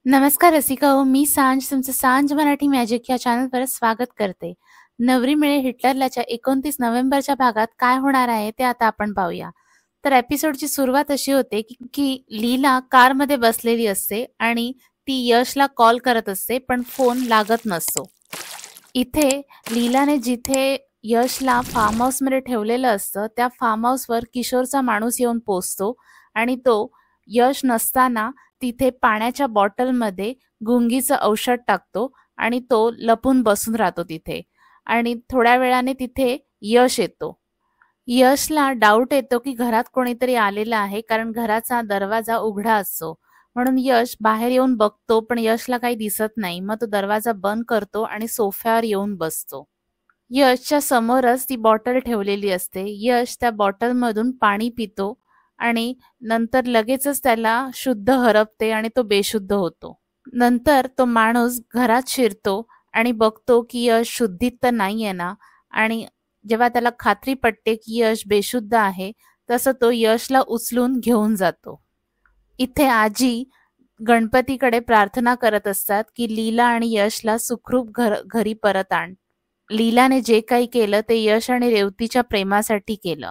नमस्कार रसिका हो, मी सांज तुमचं सांज मराठी मॅजिक या चॅनलवर स्वागत करते. नवरी मिळे हिटलरलाच्या 29 नोव्हेंबरच्या भागात काय होणार आहे ते आता आपण पाहूया. तर एपिसोडची सुरुवात अशी होते की लीला कारमध्ये बसलेली असते आणि ती यशला कॉल करत असते पण फोन लागत नसतो. इथे लीलाने जिथे यशला फार्म हाऊसमध्ये ठेवलेलं असतं त्या फार्म हाऊसवर किशोरचा माणूस येऊन पोहोचतो आणि तो यश नसताना तिथे पाण्याच्या बॉटलमध्ये गुंगीचं औषध टाकतो आणि तो लपून बसून राहतो तिथे. आणि थोड्या वेळाने तिथे यश येतो. यशला डाऊट येतो की घरात कोणीतरी आलेलं आहे कारण घराचा दरवाजा उघडा असतो. म्हणून यश बाहेर येऊन बघतो पण यशला काही दिसत नाही. मग तो दरवाजा बंद करतो आणि सोफ्यावर येऊन बसतो. यशच्या समोरच ती बॉटल ठेवलेली असते. यश त्या बॉटलमधून पाणी पितो आणि नंतर लगेचच त्याला शुद्ध हरपते आणि तो बेशुद्ध होतो. नंतर तो माणूस घरात शिरतो आणि बघतो की यश शुद्धीत तर नाहीये ना. आणि जेव्हा त्याला खात्री पटते की यश बेशुद्ध आहे तसं तो यशला उचलून घेऊन जातो. इथे आजी गणपतीकडे प्रार्थना करत असतात की लीला आणि यशला सुखरूप घरी परत आण. लीलाने जे काही केलं ते यश आणि रेवतीच्या प्रेमासाठी केलं.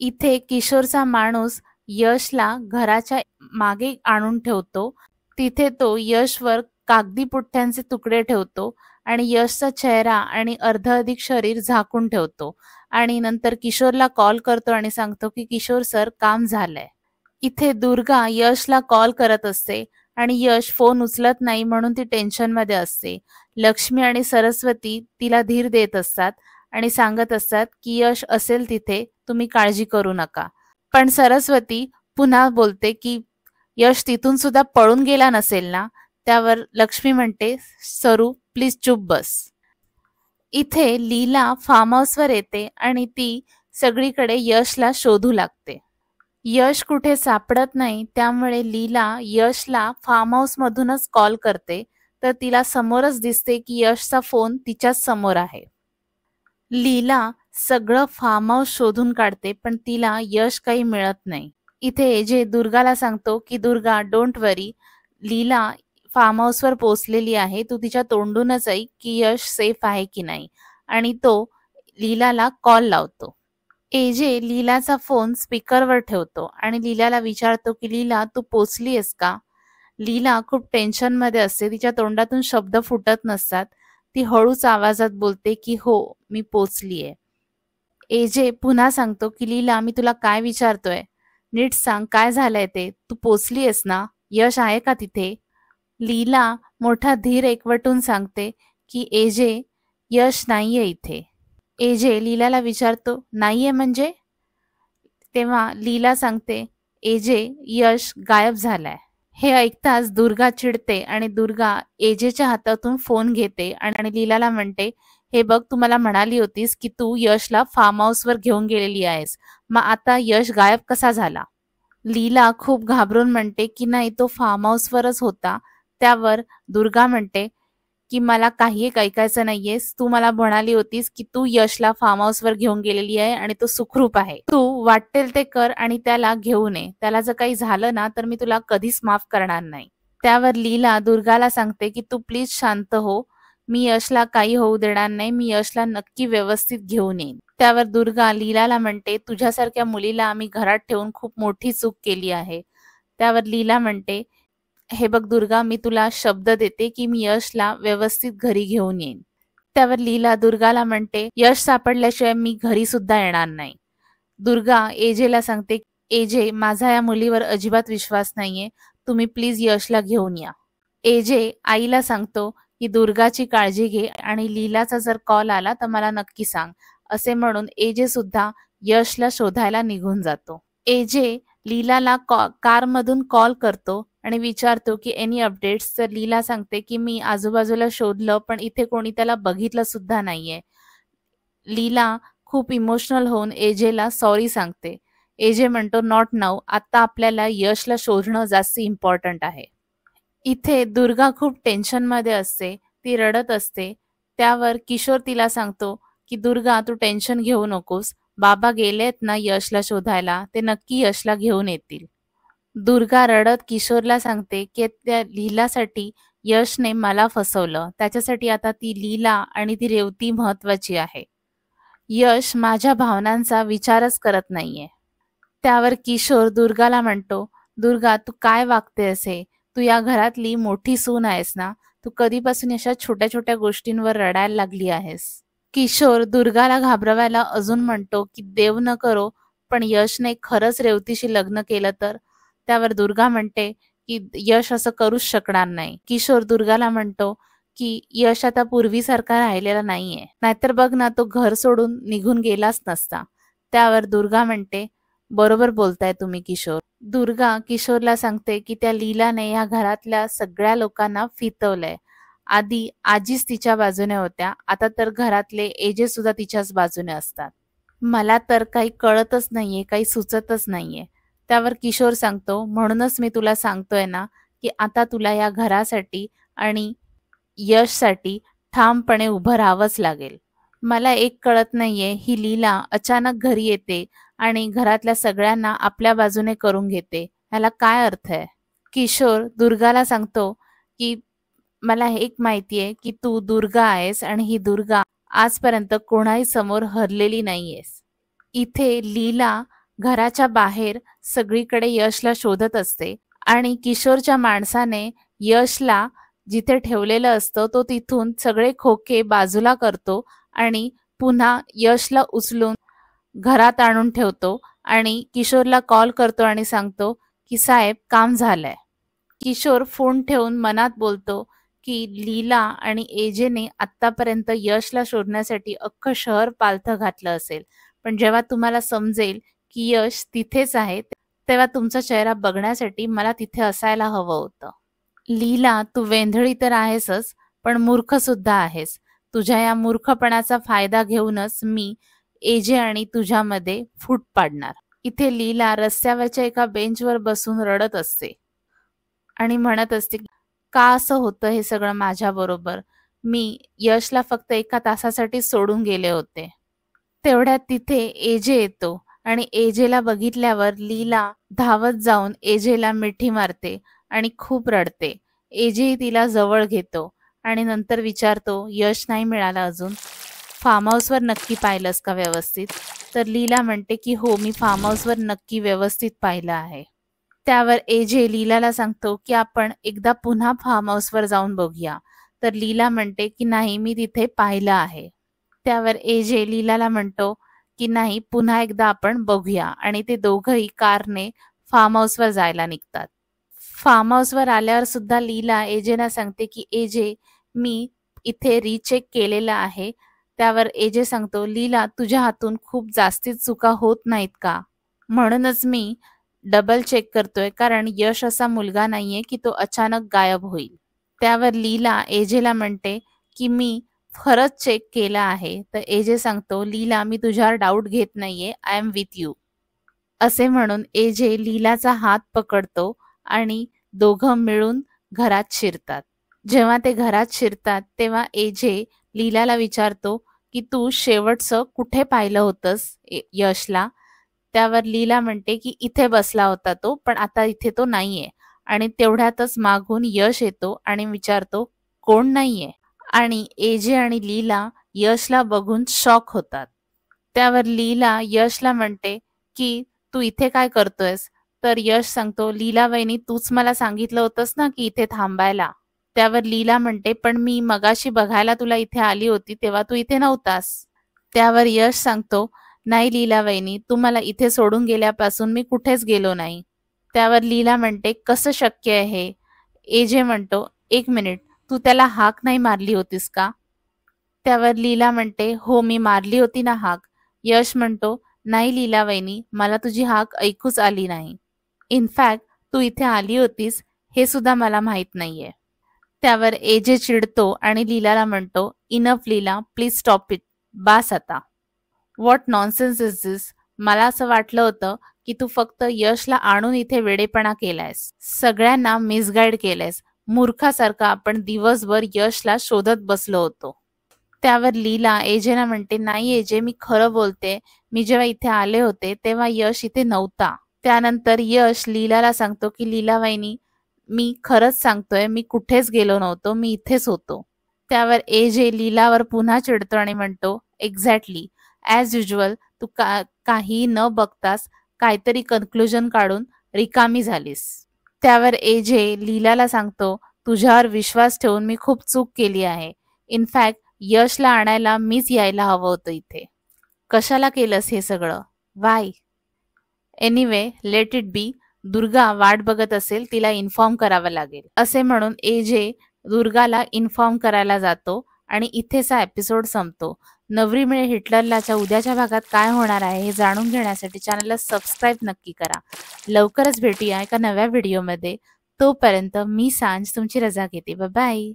इथे किशोरचा माणूस यशला घराच्या मागे आणून ठेवतो. तिथे तो यशवर कागदी पुठ्ठ्यांचे तुकडे ठेवतो आणि यशचा चेहरा आणि अर्धअधिक शरीर झाकून ठेवतो आणि नंतर किशोरला कॉल करतो आणि सांगतो की किशोर सर काम झालंय. इथे दुर्गा यशला कॉल करत असते आणि यश फोन उचलत नाही म्हणून ती टेन्शनमध्ये असते. लक्ष्मी आणि सरस्वती तिला धीर देत असतात आणि सांगत असतात की यश असेल तिथे, तुम्ही काळजी करू नका. पण सरस्वती पुन्हा बोलते की यश तिथून सुद्धा पळून गेला नसेल ना. त्यावर लक्ष्मी म्हणते सरू प्लीज चुप बस. इथे लीला फार्म हाऊसवर येते आणि ती सगळीकडे यशला शोधू लागते. यश कुठे सापडत नाही त्यामुळे लीला यशला फार्म हाऊस मधूनच कॉल करते तर तिला समोरच दिसते की यशचा फोन तिच्याच समोर आहे. लीला सगळं फार्म हाऊस शोधून काढते पण तिला यश काही मिळत नाही. इथे जे दुर्गाला सांगतो की Durga don't worry, Leela farm हाऊसवर पोहोचलेली आहे, तू तिच्या तोंडूनच ऐक की यश सेफ आहे की नाही. आणि तो लीलाला कॉल लावतो. एजे लीलाचा फोन स्पीकरवर ठेवतो आणि लीलाला विचारतो की लीला तू पोचलीयस का. लीला खूप टेन्शनमध्ये असते. तिच्या तोंडातून शब्द फुटत नसतात. ती हळूच आवाजात बोलते की हो मी पोचलीये. एजे पुन्हा सांगतो की लीला मी तुला काय विचारतोय, नीट सांग काय झालंय ते, तू पोचलीयस ना, यश आहे का तिथे. लीला मोठा धीर एकवटून सांगते की एजे यश नाहीये इथे. एजे लीलाला विचारतो नाहीये म्हणजे. तेव्हा लीला सांगते एजे यश गायब झालाय. हे ऐकताच दुर्गा चिडते आणि दुर्गा एजेच्या हातातून फोन घेते आणि लीलाला म्हणते हे बघ तू मला म्हणाली होतीस की तू यशला फार्म हाऊसवर घेऊन गेलेली आहेस, मग आता यश गायब कसा झाला. लीला खूप घाबरून म्हणते की नाही तो फार्म हाऊसवरच होता. त्यावर दुर्गा म्हणते की मला काही एक ऐकायचं नाहीयेस. तू मला म्हणाली होतीस की तू यशला फार्म हाऊसवर घेऊन गेलेली आहे आणि तो सुखरूप आहे. तू वाटेल ते कर आणि त्याला घेऊन ये. त्याला जर काही झालं ना तर मी तुला कधीच माफ करणार नाही. त्यावर लीला दुर्गाला सांगते की तू प्लीज शांत हो. मी यशला काही होऊ देणार नाही. मी यशला नक्की व्यवस्थित घेऊन येईन. त्यावर दुर्गा लीलाला म्हणते तुझ्यासारख्या मुलीला आम्ही घरात ठेवून खूप मोठी चूक केली आहे. त्यावर लीला म्हणते हे बघ दुर्गा मी तुला शब्द देते की मी यशला व्यवस्थित घरी घेऊन येईन. त्यावर लीला दुर्गाला म्हणते यश सापडल्याशिवाय मी घरी सुद्धा येणार नाही. दुर्गा एजेला सांगते एजे माझा या मुलीवर अजिबात विश्वास नाहीये, तुम्ही प्लीज यशला घेऊन या. एजे आईला सांगतो की दुर्गाची काळजी घे आणि लीलाचा जर कॉल आला तर मला नक्की सांग. असे म्हणून एजे सुद्धा यशला शोधायला निघून जातो. एजे लीलाला कारमधून कॉल करतो आणि विचारतो की एनी अपडेट्स. तर लीला सांगते की मी आजूबाजूला शोधलं पण इथे कोणी त्याला बघितलं सुद्धा नाहीये. लीला खूप इमोशनल होऊन एजेला सॉरी सांगते. एजे म्हणतो नॉट नाऊ, आता आपल्याला यशला शोधणं जास्त इम्पॉर्टंट आहे. इथे दुर्गा खूप टेन्शनमध्ये असते. ती रडत असते. त्यावर किशोर तिला सांगतो की दुर्गा तू टेन्शन घेऊ नकोस. बाबा गेलेत ना यशला शोधायला, ते नक्की यशला घेऊन येतील. दुर्गा रडत किशोरला सांगते की त्या लीलासाठी यशने मला फसवलं, त्याच्यासाठी आता ती लीला आणि ती रेवती महत्वाची आहे. यश माझ्या भावनांचा विचारच करत नाहीये. त्यावर किशोर दुर्गाला म्हणतो, दुर्गा तू काय वागते असे? तू या घरातली मोठी सून आहेस ना? तू कधीपासून अशा छोट्या छोट्या गोष्टींवर रडायला लागली आहेस? किशोर दुर्गाला घाबरवायला अजून म्हणतो की देव न करो पण यशने खरंच रेवतीशी लग्न केलं तर? त्यावर दुर्गा म्हणते की यश असं करूच शकणार नाही. किशोर दुर्गाला म्हणतो की यश आता पूर्वीसारखा राहिलेला नाहीये, नाहीतर बघ ना तो घर सोडून निघून गेलाच नसता. त्यावर दुर्गा म्हणते, बरोबर बोलताय तुम्ही किशोर. दुर्गा किशोरला सांगते की त्या लीलाने या घरातल्या सगळ्या लोकांना फितवलंय. आधी आजीच तिच्या बाजूने होत्या, आता तर घरातले एजे सुद्धा तिच्याच बाजूने असतात. मला तर काही कळतच नाहीये, काही सुचतच नाहीये. त्यावर किशोर सांगतो, म्हणूनच मी तुला सांगतोय ना की आता तुला या घरासाठी आणि यशसाठी ठामपणे उभं राहावंच लागेल. मला एक कळत नाहीये, ही लीला अचानक घरी येते आणि घरातल्या सगळ्यांना आपल्या बाजूने करून घेते, ह्याला काय अर्थ आहे? किशोर दुर्गाला सांगतो की मला एक माहितीये की तू दुर्गा आहेस आणि ही दुर्गा आजपर्यंत कोणाही समोर हरलेली नाहीयेस. इथे लीला घराच्या बाहेर सगळीकडे यशला शोधत असते आणि किशोरच्या माणसाने यशला जिथे ठेवलेलं असतं तो तिथून सगळे खोके बाजूला करतो आणि पुन्हा यशला उचलून घरात आणून ठेवतो आणि किशोरला कॉल करतो आणि सांगतो की साहेब काम झालंय. किशोर फोन ठेवून मनात बोलतो की लीला आणि एजेने आतापर्यंत यशला शोधण्यासाठी अख्खं शहर पालथं घातलं असेल, पण जेव्हा तुम्हाला समजेल की यश तिथेच आहे तेव्हा तुमचा चेहरा बघण्यासाठी मला तिथे असायला हवं होतं. लीला तू वेंधळी तर आहेसच पण मूर्ख सुद्धा आहेस. तुझ्या या मूर्खपणाचा फायदा घेऊनच मी एजे आणि तुझ्यामध्ये फूट पाडणार. इथे लीला रस्त्यावरच्या एका बेंचवर बसून रडत असते आणि म्हणत असते, का असं होतं हे सगळं माझ्या बरोबर? मी यशला फक्त एका तासासाठी सोडून गेले होते. तेवढ्यात तिथे एजे येतो आणि एजेला बघितल्यावर लीला धावत जाऊन एजेला मिठी मारते आणि खूप रडते. एजेही तिला जवळ घेतो आणि नंतर विचारतो, यश नाही मिळाला अजून? फार्म हाऊसवर नक्की पाहिलंस का व्यवस्थित? तर लीला म्हणते की हो, मी फार्म हाऊसवर नक्की व्यवस्थित पाहिलं आहे. त्यावर एजे लीलाला सांगतो की आपण एकदा पुन्हा फार्म हाऊसवर जाऊन बघूया. तर लीला म्हणते की नाही, मी तिथे पाहिलं आहे. त्यावर एजे लीलाला म्हणतो की नाही, पुन्हा एकदा आपण बघूया आणि ते दोघंही कारने फार्म हाऊसवर जायला निघतात. फार्म हाऊसवर आल्यावर सुद्धा लीला एजेला सांगते की एजे, मी इथे रीचेक केलेलं आहे. त्यावर एजे सांगतो, लीला तुझ्या हातून खूप जास्तीच चुका होत नाहीत का? म्हणूनच मी डबल चेक करतोय, कारण यश असा मुलगा नाहीये की तो अचानक गायब होईल. त्यावर लीला एजेला म्हणते की मी खरंच चेक केला आहे. तर एजे सांगतो, लीला मी तुझ्यावर डाऊट घेत नाहीये, आय एम विथ यू. असे म्हणून एजे लीलाचा हात पकडतो आणि दोघं मिळून घरात शिरतात. जेव्हा ते घरात शिरतात तेव्हा एजे लीलाला विचारतो की तू शेवटचं कुठे पाहिलं होतंस यशला? त्यावर लीला म्हणते की इथे बसला होता तो, पण आता इथे तो नाहीये. आणि तेवढ्यातच मागून यश येतो आणि विचारतो, कोण नाहीये? आणि एजे आणि लीला यशला बघून शॉक होतात. त्यावर लीला यशला म्हणते की तू इथे काय करतोयस? तर यश सांगतो, लीला वहिनी, तूच मला सांगितलं होतंस ना की इथे थांबायला. त्यावर लीला म्हणते, पण मी मगाशी बघायला तुला इथे आली होती तेव्हा तू इथे नव्हतास. त्यावर यश सांगतो, नाही लीला वहिनी, तू मला इथे सोडून गेल्यापासून मी कुठेच गेलो नाही. त्यावर लीला म्हणते, कसं शक्य आहे? एजे म्हणतो, एक मिनिट, तू त्याला हाक नाही मारली होतीस का? त्यावर लीला म्हणते, हो मी मारली होती ना हाक. यश म्हणतो, नाही लीला वहिनी, मला तुझी हाक ऐकूच आली नाही. इनफॅक्ट तू इथे आली होतीस हे सुद्धा मला माहित नाहीये. त्यावर एजे चिडतो आणि लीलाला म्हणतो, enough Leela, please stop it, बास आता. What nonsense is this? मला असं वाटलं होतं की तू फक्त यशला आणून इथे वेडेपणा केलायस, सगळ्यांना मिसगाईड केलंयस. मूर्खासारखा आपण दिवसभर यशला शोधत बसलो होतो. त्यावर लीला एजेला म्हणते, नाही एजे, मी खरं बोलते, मी जेव्हा इथे आले होते तेव्हा यश इथे नव्हता. त्यानंतर यश लीलाला सांगतो की लीला वहिनी, मी खरंच सांगतोय, मी कुठेच गेलो नव्हतो, मी इथेच होतो. त्यावर एजे लीलावर पुन्हा चिडतो आणि म्हणतो, एक्झॅक्टली ॲज युजल तू काही न बघताच काहीतरी कन्क्लुजन काढून रिकामी झालीस. त्यावर एजे लीलाला सांगतो, तुझ्यावर विश्वास ठेवून मी खूप चूक केली आहे. इनफॅक्ट यशला आणायला मीच यायला हवं होतं इथे. कशाला केलंस हे सगळं? Y? Anyway let it be. Durga वाट बघत असेल, तिला इन्फॉर्म करावं लागेल. असे म्हणून एजे दुर्गाला इन्फॉर्म करायला जातो आणि इथेच हा एपिसोड संपतो. नवरी मिळे हिटलरलाच्या उद्याच्या भागात काय होणार आहे हे जाणून घेण्यासाठी चॅनलला सबस्क्राईब नक्की करा. लवकरच भेटूया एका नव्या व्हिडिओमध्ये. तोपर्यंत मी सांज तुमची रजा घेते. बाय.